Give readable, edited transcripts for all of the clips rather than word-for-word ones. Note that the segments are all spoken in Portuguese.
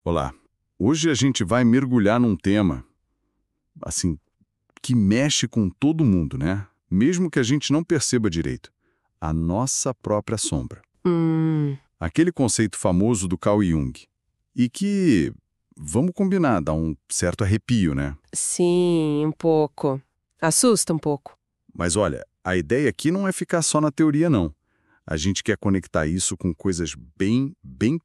Olá. Hoje a gente vai mergulhar num tema, assim, que mexe com todo mundo, né? Mesmo que a gente não perceba direito. A nossa própria sombra. Hum, Aquele conceito famoso do Carl Jung. E que, vamos combinar, dá um certo arrepio, né? sim, um pouco. Assusta um pouco. Mas olha, a ideia aqui não é ficar só na teoria, não. A gente quer conectar isso com coisas bem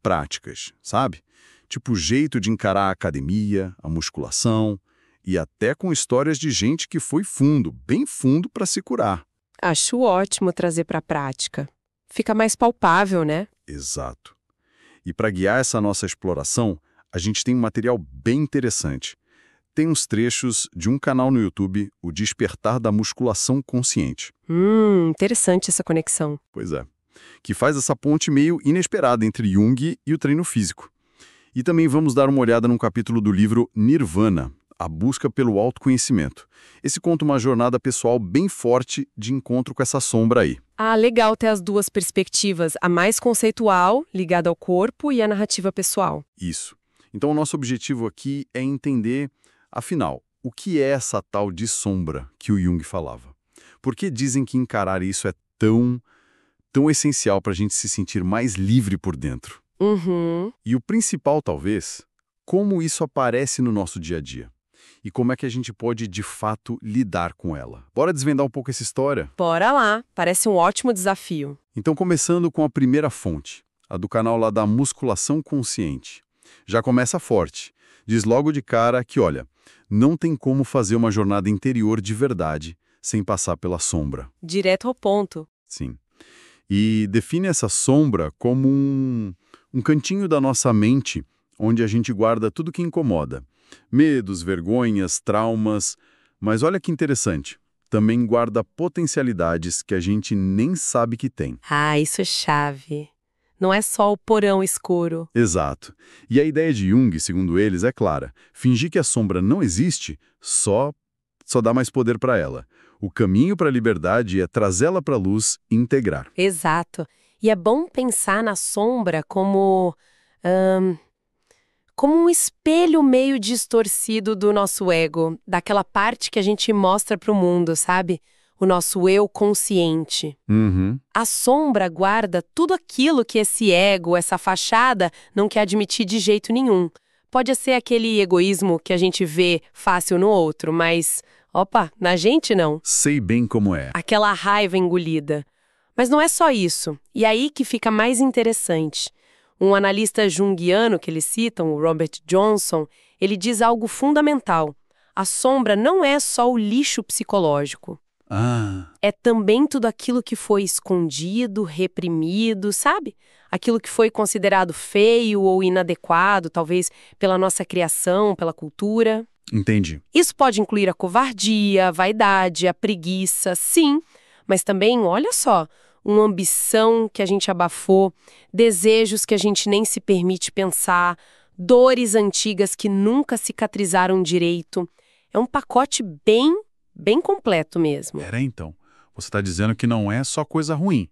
práticas, sabe? Tipo o jeito de encarar a academia, a musculação e até com histórias de gente que foi fundo, bem fundo para se curar. Acho ótimo trazer para a prática. Fica mais palpável, né? Exato. E para guiar essa nossa exploração, a gente tem um material bem interessante. Tem uns trechos de um canal no YouTube, o Despertar da Musculação Consciente. Interessante essa conexão. Pois é. Que faz essa ponte meio inesperada entre Jung e o treino físico. E também vamos dar uma olhada num capítulo do livro Nirvana, A Busca pelo Autoconhecimento. Esse conta uma jornada pessoal bem forte de encontro com essa sombra aí. Ah, legal ter as duas perspectivas, a mais conceitual, ligada ao corpo, e a narrativa pessoal. Isso. Então o nosso objetivo aqui é entender, afinal, o que é essa tal de sombra que o Jung falava? Por que dizem que encarar isso é tão essencial para a gente se sentir mais livre por dentro? Uhum. E o principal, talvez, como isso aparece no nosso dia a dia. E como é que a gente pode, de fato, lidar com ela. Bora desvendar um pouco essa história? Bora lá, parece um ótimo desafio. Então, começando com a primeira fonte, a do canal lá da Musculação Consciente. Já começa forte. Diz logo de cara que, olha, não tem como fazer uma jornada interior de verdade sem passar pela sombra. Direto ao ponto. Sim. E define essa sombra como um cantinho da nossa mente onde a gente guarda tudo que incomoda. Medos, vergonhas, traumas. Mas olha que interessante. Também guarda potencialidades que a gente nem sabe que tem. Ah, isso é chave. Não é só o porão escuro. Exato. E a ideia de Jung, segundo eles, é clara. Fingir que a sombra não existe só dá mais poder para ela. O caminho para a liberdade é trazê-la para a luz e integrar. Exato. E é bom pensar na sombra como um espelho meio distorcido do nosso ego, daquela parte que a gente mostra para o mundo, sabe? O nosso eu consciente. Uhum. A sombra guarda tudo aquilo que esse ego, essa fachada, não quer admitir de jeito nenhum. Pode ser aquele egoísmo que a gente vê fácil no outro, mas, opa, na gente não. Sei bem como é. Aquela raiva engolida. Mas não é só isso. E aí que fica mais interessante. Um analista junguiano que eles citam, o Robert Johnson, ele diz algo fundamental. A sombra não é só o lixo psicológico. Ah, É também tudo aquilo que foi escondido, reprimido, sabe? Aquilo que foi considerado feio ou inadequado, talvez pela nossa criação, pela cultura. entendi. Isso pode incluir a covardia, a vaidade, a preguiça, sim, mas também, olha só, uma ambição que a gente abafou, desejos que a gente nem se permite pensar, dores antigas que nunca cicatrizaram direito. É um pacote bem completo mesmo. Pera aí, então. Você está dizendo que não é só coisa ruim.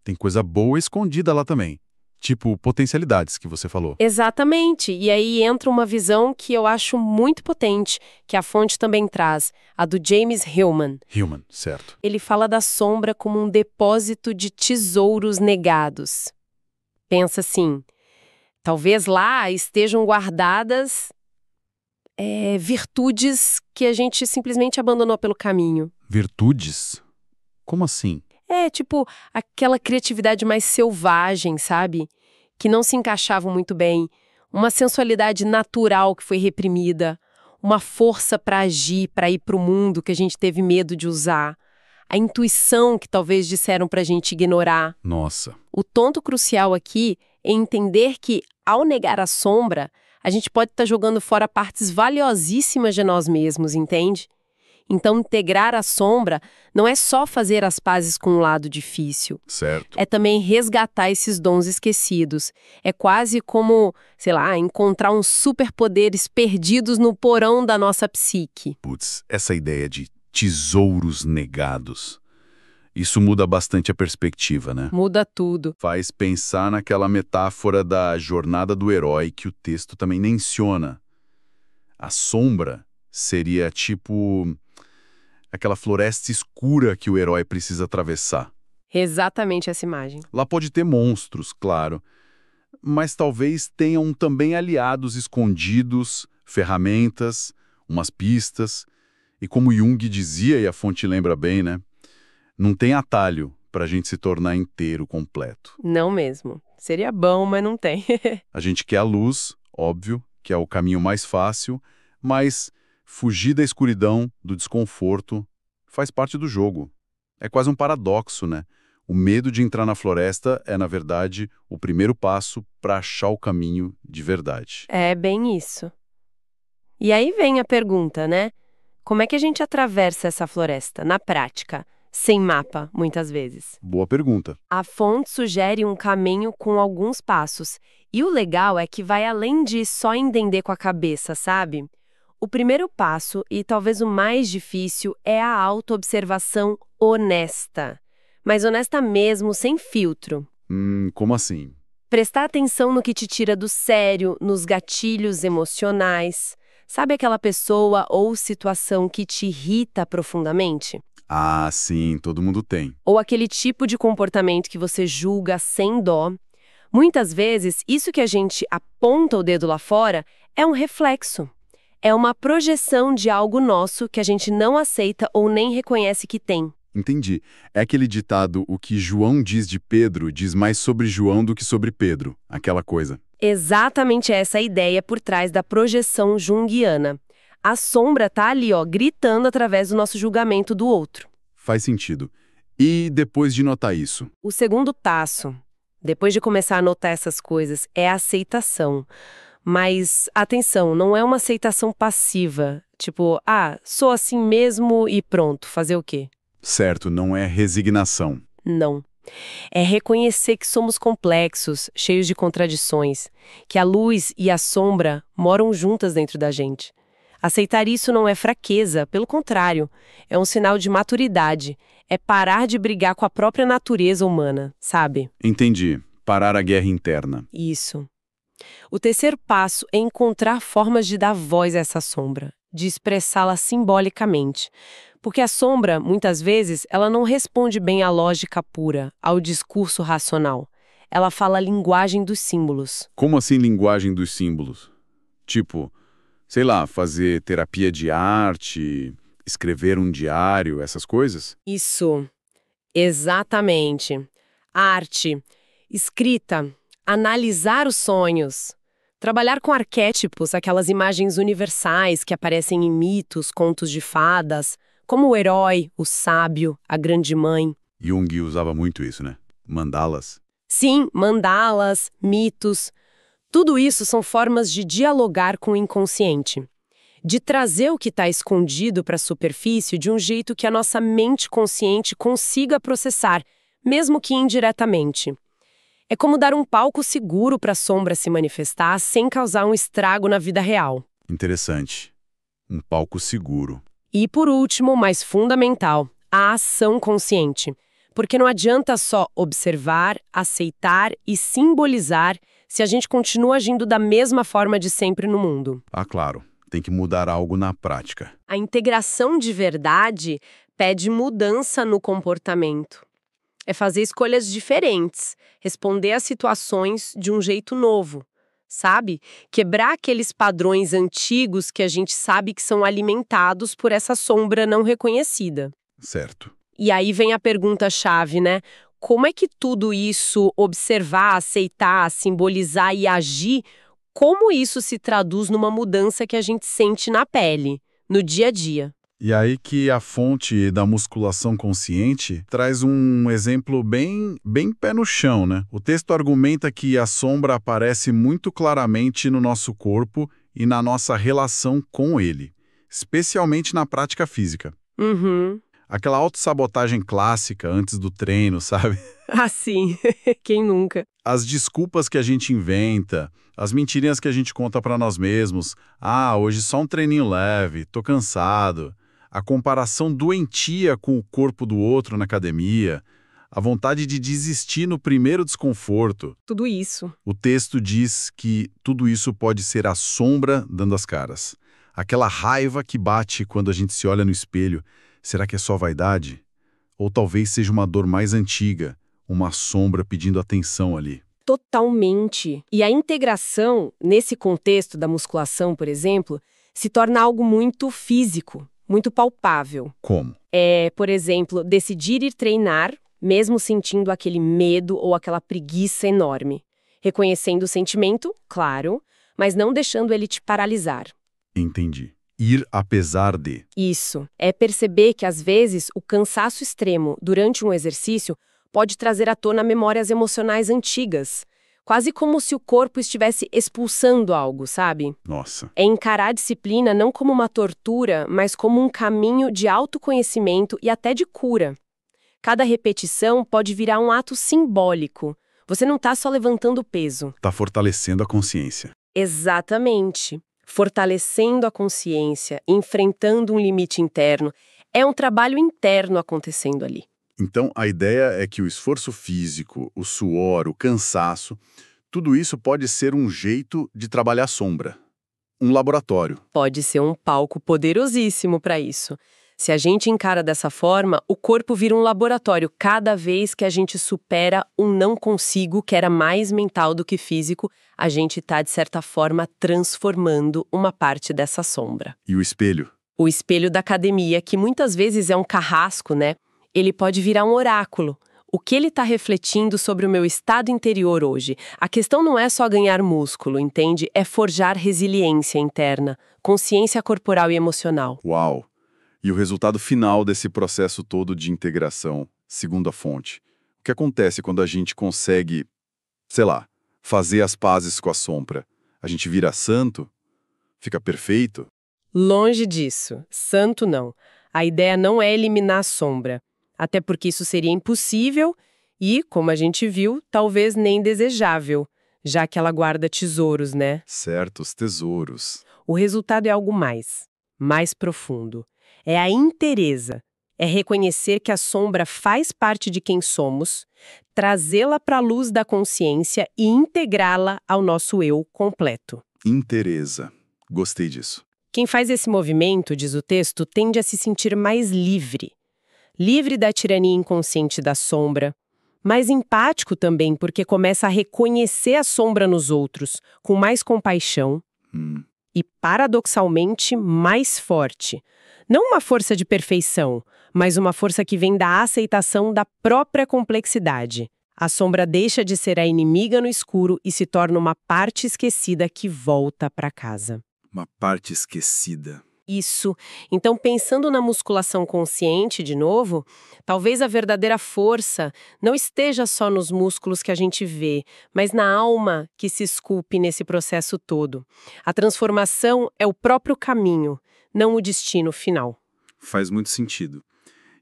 Tem coisa boa escondida lá também. Tipo potencialidades que você falou. Exatamente. E aí entra uma visão que eu acho muito potente, que a fonte também traz, a do James Hillman. Human, certo. Ele fala da sombra como um depósito de tesouros negados. Pensa assim, talvez lá estejam guardadas virtudes que a gente simplesmente abandonou pelo caminho. Virtudes? Como assim? É, tipo, aquela criatividade mais selvagem, sabe? Que não se encaixavam muito bem. Uma sensualidade natural que foi reprimida. Uma força para agir, para ir para o mundo que a gente teve medo de usar. A intuição que talvez disseram para a gente ignorar. Nossa. O ponto crucial aqui é entender que, ao negar a sombra, a gente pode estar jogando fora partes valiosíssimas de nós mesmos, entende? Então, integrar a sombra não é só fazer as pazes com um lado difícil. Certo. É também resgatar esses dons esquecidos. É quase como, sei lá, encontrar uns superpoderes perdidos no porão da nossa psique. Putz, essa ideia de tesouros negados. Isso muda bastante a perspectiva, né? Muda tudo. Faz pensar naquela metáfora da jornada do herói que o texto também menciona. A sombra seria tipo aquela floresta escura que o herói precisa atravessar. Exatamente essa imagem. Lá pode ter monstros, claro, mas talvez tenham também aliados escondidos, ferramentas, umas pistas. E como Jung dizia, e a fonte lembra bem, né? Não tem atalho para a gente se tornar inteiro, completo. Não mesmo. Seria bom, mas não tem. A gente quer a luz, óbvio, que é o caminho mais fácil, mas fugir da escuridão, do desconforto, faz parte do jogo. É quase um paradoxo, né? O medo de entrar na floresta é, na verdade, o primeiro passo para achar o caminho de verdade. É bem isso. E aí vem a pergunta, né? Como é que a gente atravessa essa floresta, na prática, sem mapa, muitas vezes? Boa pergunta. A fonte sugere um caminho com alguns passos. E o legal é que vai além de só entender com a cabeça, sabe? O primeiro passo, e talvez o mais difícil, é a autoobservação honesta. Mas honesta mesmo, sem filtro. Como assim? Prestar atenção no que te tira do sério, nos gatilhos emocionais. Sabe aquela pessoa ou situação que te irrita profundamente? Ah, sim, todo mundo tem. Ou aquele tipo de comportamento que você julga sem dó? Muitas vezes, isso que a gente aponta o dedo lá fora é um reflexo. É uma projeção de algo nosso que a gente não aceita ou nem reconhece que tem. Entendi. É aquele ditado, o que João diz de Pedro diz mais sobre João do que sobre Pedro. Aquela coisa. Exatamente essa a ideia por trás da projeção junguiana. A sombra tá ali, ó, gritando através do nosso julgamento do outro. Faz sentido. E depois de notar isso? O segundo passo, depois de começar a notar essas coisas, é a aceitação. Mas, atenção, não é uma aceitação passiva. Tipo, sou assim mesmo e pronto, fazer o quê? Certo, não é resignação. Não. É reconhecer que somos complexos, cheios de contradições, que a luz e a sombra moram juntas dentro da gente. Aceitar isso não é fraqueza, pelo contrário, é um sinal de maturidade, é parar de brigar com a própria natureza humana, sabe? Entendi. Parar a guerra interna. Isso. O terceiro passo é encontrar formas de dar voz a essa sombra, de expressá-la simbolicamente. Porque a sombra, muitas vezes, ela não responde bem à lógica pura, ao discurso racional. Ela fala a linguagem dos símbolos. Como assim linguagem dos símbolos? Tipo, sei lá, fazer terapia de arte, escrever um diário, essas coisas? Isso. Exatamente. Arte, escrita, analisar os sonhos. Trabalhar com arquétipos, aquelas imagens universais que aparecem em mitos, contos de fadas, como o herói, o sábio, a grande mãe. Jung usava muito isso, né? Mandalas. Sim, mandalas, mitos. Tudo isso são formas de dialogar com o inconsciente. De trazer o que está escondido para a superfície de um jeito que a nossa mente consciente consiga processar, mesmo que indiretamente. É como dar um palco seguro para a sombra se manifestar sem causar um estrago na vida real. Interessante. Um palco seguro. E, por último, mais fundamental, a ação consciente. Porque não adianta só observar, aceitar e simbolizar se a gente continua agindo da mesma forma de sempre no mundo. Ah, claro. Tem que mudar algo na prática. A integração de verdade pede mudança no comportamento. É fazer escolhas diferentes, responder às situações de um jeito novo. Sabe? Quebrar aqueles padrões antigos que a gente sabe que são alimentados por essa sombra não reconhecida. Certo. E aí vem a pergunta-chave, né? Como é que tudo isso, observar, aceitar, simbolizar e agir, como isso se traduz numa mudança que a gente sente na pele, no dia a dia? E aí que a fonte da musculação consciente traz um exemplo bem pé no chão, né? O texto argumenta que a sombra aparece muito claramente no nosso corpo e na nossa relação com ele, especialmente na prática física. Uhum. Aquela autossabotagem clássica antes do treino, sabe? Ah, sim. Quem nunca? As desculpas que a gente inventa, as mentirinhas que a gente conta pra nós mesmos. Ah, hoje só um treininho leve, tô cansado. A comparação doentia com o corpo do outro na academia, a vontade de desistir no primeiro desconforto. Tudo isso. O texto diz que tudo isso pode ser a sombra dando as caras. Aquela raiva que bate quando a gente se olha no espelho. Será que é só vaidade? Ou talvez seja uma dor mais antiga, uma sombra pedindo atenção ali. Totalmente. E a integração, nesse contexto da musculação, por exemplo, se torna algo muito físico, muito palpável. Como? Por exemplo, decidir ir treinar, mesmo sentindo aquele medo ou aquela preguiça enorme. Reconhecendo o sentimento, claro, mas não deixando ele te paralisar. Entendi. Ir apesar de. Isso. É perceber que, às vezes, o cansaço extremo durante um exercício pode trazer à tona memórias emocionais antigas, quase como se o corpo estivesse expulsando algo, sabe? Nossa. É encarar a disciplina não como uma tortura, mas como um caminho de autoconhecimento e até de cura. Cada repetição pode virar um ato simbólico. Você não está só levantando peso. Tá fortalecendo a consciência. Exatamente. Fortalecendo a consciência, enfrentando um limite interno. É um trabalho interno acontecendo ali. Então, a ideia é que o esforço físico, o suor, o cansaço, tudo isso pode ser um jeito de trabalhar a sombra. Um laboratório. Pode ser um palco poderosíssimo para isso. Se a gente encara dessa forma, o corpo vira um laboratório cada vez que a gente supera um não consigo que era mais mental do que físico, a gente está, de certa forma, transformando uma parte dessa sombra. E o espelho? O espelho da academia, que muitas vezes é um carrasco, né? Ele pode virar um oráculo. O que ele está refletindo sobre o meu estado interior hoje? A questão não é só ganhar músculo, entende? É forjar resiliência interna, consciência corporal e emocional. Uau! E o resultado final desse processo todo de integração, segundo a fonte. O que acontece quando a gente consegue, sei lá, fazer as pazes com a sombra? A gente vira santo? Fica perfeito? Longe disso. Santo não. A ideia não é eliminar a sombra. Até porque isso seria impossível e, como a gente viu, talvez nem desejável, já que ela guarda tesouros, né? Certos tesouros. O resultado é algo mais profundo. É a inteireza. É reconhecer que a sombra faz parte de quem somos, trazê-la para a luz da consciência e integrá-la ao nosso eu completo. Inteireza. Gostei disso. Quem faz esse movimento, diz o texto, tende a se sentir mais livre. Livre da tirania inconsciente da sombra, mais empático também, porque começa a reconhecer a sombra nos outros, com mais compaixão e, paradoxalmente, mais forte. Não uma força de perfeição, mas uma força que vem da aceitação da própria complexidade. A sombra deixa de ser a inimiga no escuro e se torna uma parte esquecida que volta para casa. Uma parte esquecida. Isso. Então, pensando na musculação consciente de novo, talvez a verdadeira força não esteja só nos músculos que a gente vê, mas na alma que se esculpe nesse processo todo. A transformação é o próprio caminho, não o destino final. Faz muito sentido.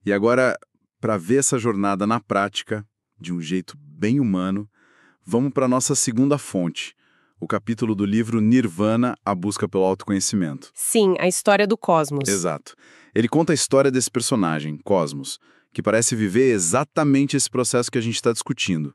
E agora, para ver essa jornada na prática, de um jeito bem humano, vamos para a nossa segunda fonte. O capítulo do livro Nirvana, A Busca pelo Autoconhecimento. Sim, a história do Cosmos. Exato. Ele conta a história desse personagem, Cosmos, que parece viver exatamente esse processo que a gente está discutindo.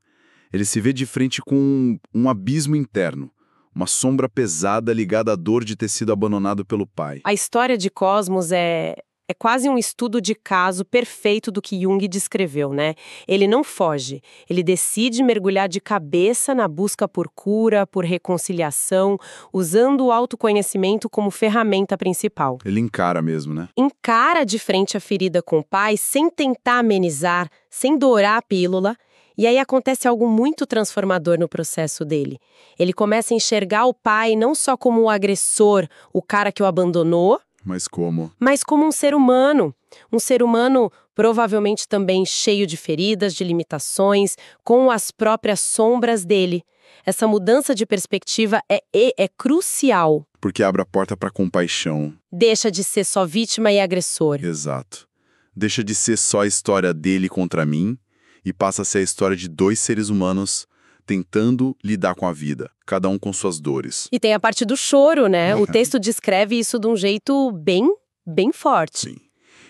Ele se vê de frente com um abismo interno, uma sombra pesada ligada à dor de ter sido abandonado pelo pai. A história de Cosmos é quase um estudo de caso perfeito do que Jung descreveu, né? Ele não foge, ele decide mergulhar de cabeça na busca por cura, por reconciliação, usando o autoconhecimento como ferramenta principal. Ele encara mesmo, né? Encara de frente a ferida com o pai, sem tentar amenizar, sem dourar a pílula. E aí acontece algo muito transformador no processo dele. Ele começa a enxergar o pai não só como o agressor, o cara que o abandonou, Mas como? mas como um ser humano. Um ser humano provavelmente também cheio de feridas, de limitações, com as próprias sombras dele. Essa mudança de perspectiva é crucial. Porque abre a porta para compaixão. Deixa de ser só vítima e agressor. Exato. Deixa de ser só a história dele contra mim e passa a ser a história de dois seres humanos tentando lidar com a vida, cada um com suas dores. E tem a parte do choro, né? O texto descreve isso de um jeito bem forte. Sim.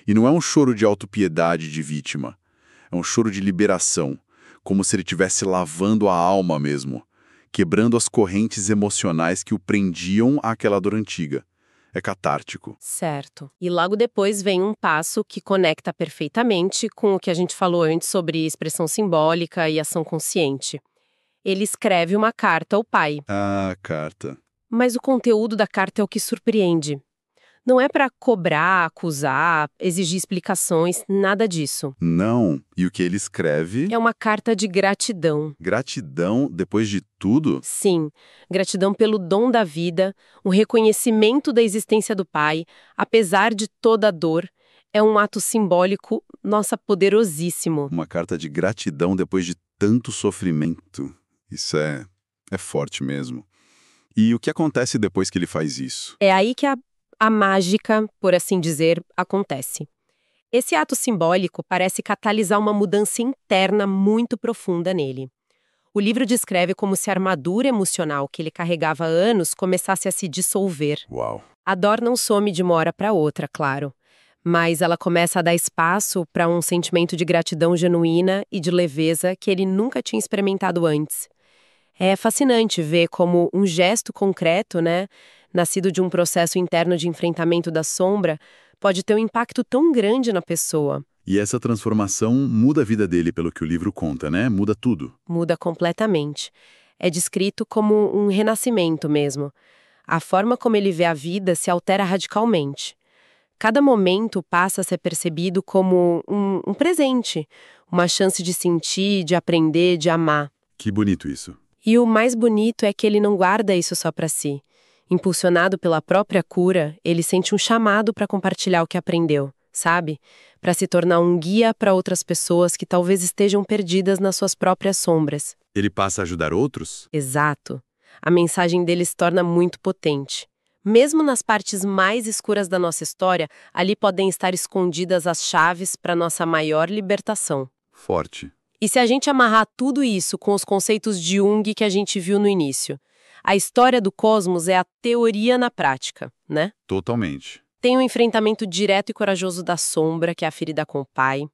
E não é um choro de autopiedade de vítima. É um choro de liberação, como se ele estivesse lavando a alma mesmo, quebrando as correntes emocionais que o prendiam àquela dor antiga. É catártico. Certo. E logo depois vem um passo que conecta perfeitamente com o que a gente falou antes sobre expressão simbólica e ação consciente. Ele escreve uma carta ao pai. Ah, carta. Mas o conteúdo da carta é o que surpreende. Não é para cobrar, acusar, exigir explicações, nada disso. Não. E o que ele escreve? É uma carta de gratidão. Gratidão depois de tudo? Sim, gratidão pelo dom da vida, o reconhecimento da existência do pai, apesar de toda a dor. É um ato simbólico, nossa, poderosíssimo. Uma carta de gratidão depois de tanto sofrimento. Isso é forte mesmo. E o que acontece depois que ele faz isso? É aí que a mágica, por assim dizer, acontece. Esse ato simbólico parece catalisar uma mudança interna muito profunda nele. O livro descreve como se a armadura emocional que ele carregava há anos começasse a se dissolver. Uau. A dor não some de uma hora para outra, claro, mas ela começa a dar espaço para um sentimento de gratidão genuína e de leveza que ele nunca tinha experimentado antes. É fascinante ver como um gesto concreto, nascido de um processo interno de enfrentamento da sombra, pode ter um impacto tão grande na pessoa. E essa transformação muda a vida dele, pelo que o livro conta, né? Muda tudo. Muda completamente. É descrito como um renascimento mesmo. A forma como ele vê a vida se altera radicalmente. Cada momento passa a ser percebido como um presente, uma chance de sentir, de aprender, de amar. Que bonito isso. E o mais bonito é que ele não guarda isso só para si. Impulsionado pela própria cura, ele sente um chamado para compartilhar o que aprendeu, sabe? Para se tornar um guia para outras pessoas que talvez estejam perdidas nas suas próprias sombras. Ele passa a ajudar outros? Exato. A mensagem dele se torna muito potente. Mesmo nas partes mais escuras da nossa história, ali podem estar escondidas as chaves para nossa maior libertação. Forte. E se a gente amarrar tudo isso com os conceitos de Jung que a gente viu no início, a história do cosmos é a teoria na prática, né? Totalmente. Tem o enfrentamento direto e corajoso da sombra, que é a ferida com o pai.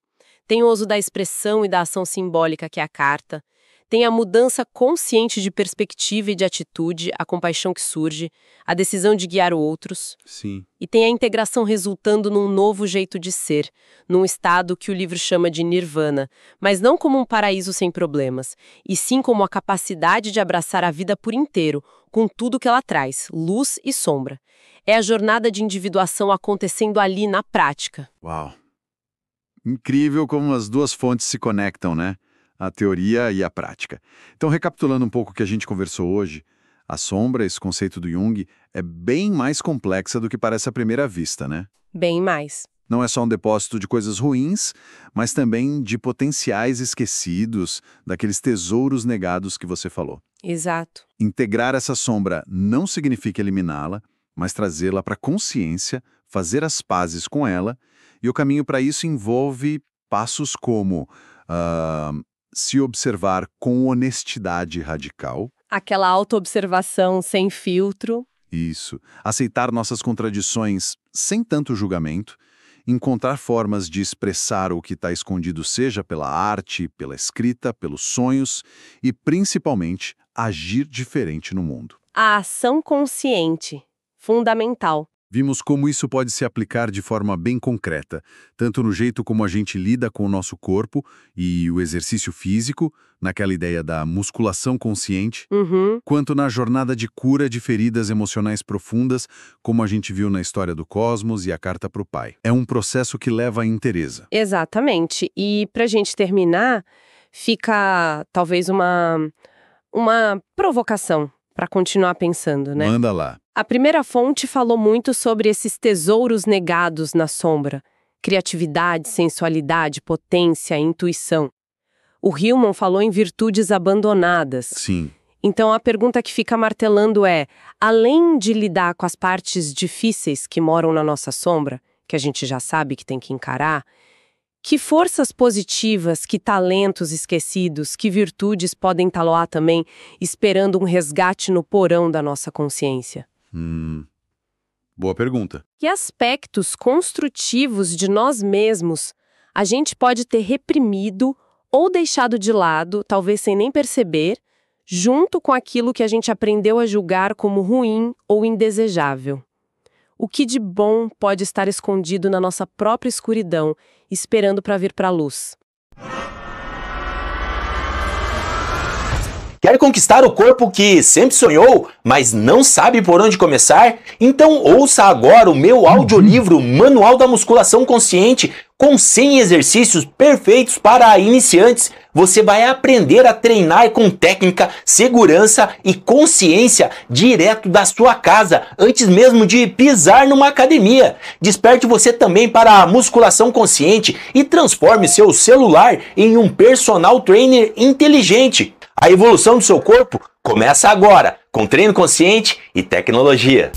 Tem o uso da expressão e da ação simbólica, que é a carta. Tem a mudança consciente de perspectiva e de atitude, a compaixão que surge, a decisão de guiar outros. Sim. E tem a integração resultando num novo jeito de ser, num estado que o livro chama de nirvana, mas não como um paraíso sem problemas, e sim como a capacidade de abraçar a vida por inteiro, com tudo que ela traz, luz e sombra. É a jornada de individuação acontecendo ali na prática. Uau. Incrível como as duas fontes se conectam, né? A teoria e a prática. Então, recapitulando um pouco o que a gente conversou hoje, a sombra, esse conceito do Jung, é bem mais complexa do que parece à primeira vista, né? Bem mais. Não é só um depósito de coisas ruins, mas também de potenciais esquecidos, daqueles tesouros negados que você falou. Exato. Integrar essa sombra não significa eliminá-la, mas trazê-la para a consciência, fazer as pazes com ela, e o caminho para isso envolve passos como se observar com honestidade radical. Aquela autoobservação sem filtro. Isso. Aceitar nossas contradições sem tanto julgamento. Encontrar formas de expressar o que está escondido, seja pela arte, pela escrita, pelos sonhos e, principalmente, agir diferente no mundo. A ação consciente. Fundamental. Vimos como isso pode se aplicar de forma bem concreta, tanto no jeito como a gente lida com o nosso corpo e o exercício físico, naquela ideia da musculação consciente, quanto na jornada de cura de feridas emocionais profundas, como a gente viu na história do cosmos e a carta para o pai. É um processo que leva à inteireza. Exatamente. E pra gente terminar, fica talvez uma provocação para continuar pensando, né? Manda lá. A primeira fonte falou muito sobre esses tesouros negados na sombra. Criatividade, sensualidade, potência, intuição. O Hillman falou em virtudes abandonadas. Sim. Então a pergunta que fica martelando é, além de lidar com as partes difíceis que moram na nossa sombra, que a gente já sabe que tem que encarar, que forças positivas, que talentos esquecidos, que virtudes podem estar lá também, esperando um resgate no porão da nossa consciência? Boa pergunta. Que aspectos construtivos de nós mesmos a gente pode ter reprimido ou deixado de lado, talvez sem nem perceber, junto com aquilo que a gente aprendeu a julgar como ruim ou indesejável? O que de bom pode estar escondido na nossa própria escuridão, esperando para vir para a luz? Quer conquistar o corpo que sempre sonhou, mas não sabe por onde começar? Então ouça agora o meu audiolivro Manual da Musculação Consciente, com 100 exercícios perfeitos para iniciantes. Você vai aprender a treinar com técnica, segurança e consciência direto da sua casa, antes mesmo de pisar numa academia. Desperte você também para a musculação consciente e transforme seu celular em um personal trainer inteligente. A evolução do seu corpo começa agora, com treino consciente e tecnologia.